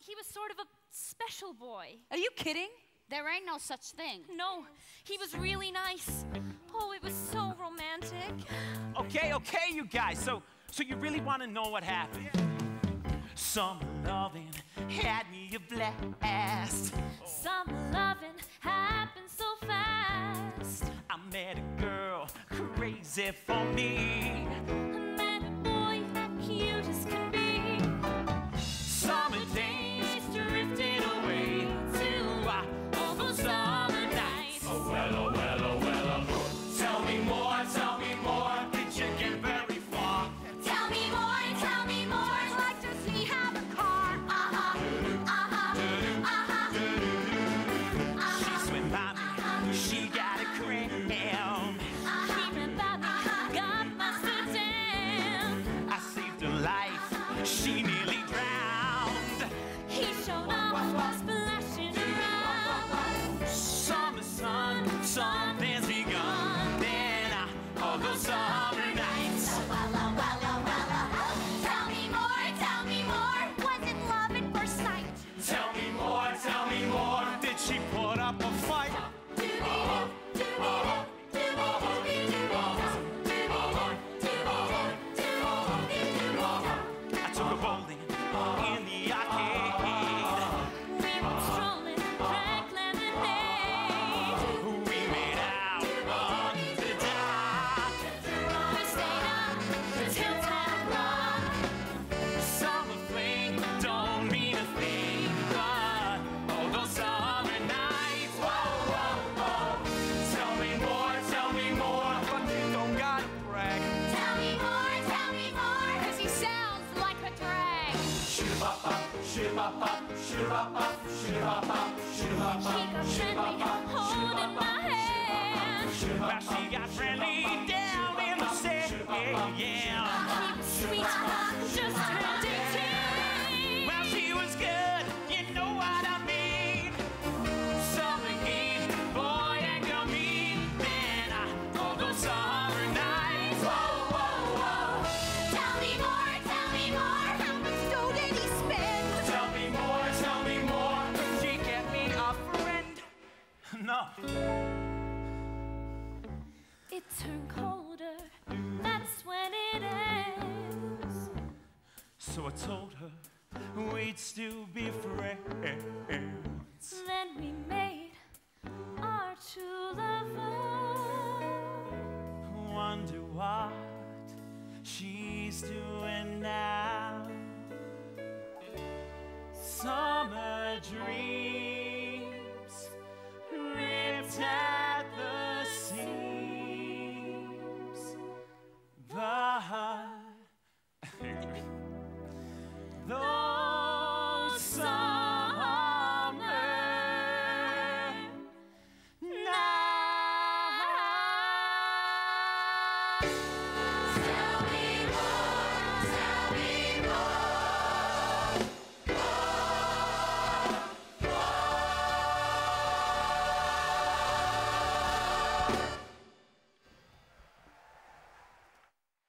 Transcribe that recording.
he was sort of a special boy. Are you kidding? There ain't no such thing. No, he was really nice. Oh, it was so romantic. Okay, you guys. So you really want to know what happened? Summer loving had me a blast. Summer loving happened so fast. I met a girl crazy for me. I met a boy, cute as can be. Summer days drifting away to all those summer nights. Oh well, oh well, oh well, oh. Tell me more, did you get very far? Tell me more, I'd like to see how the car. She swam by me, she got a cram. He ran by me, got my sedan. I saved her life, she nearly drowned. He showed up, splashing around. Summer sun, something's begun. Then all those summer nights. Tell me more, was it love at first sight? Tell me more, did she put up a fight? I took her bowling in the arcade. We were strolling, drank lemonade. We made out under the dock. We stayed up till 10 o'clock. Summer fling don't mean a thing, but all those summer nights. Whoa, whoa, whoa. Tell me more, but you don't gotta brag. Tell me more, 'cause he sounds like a drag. He got friendly, holding my hand. Well, she got friendly down in the sand, yeah. He was sweet, just turned 18. Well, she was good, you know what I mean. Summer game, boy and girl meet. Then all those summer nights. Whoa, whoa, whoa. Tell me more, how much dough did he spend? Tell me more. She kept me a friend. No. It turned colder, that's when it ends. So I told her we'd still be friends. Then we made our true lover. Wonder what she's doing now.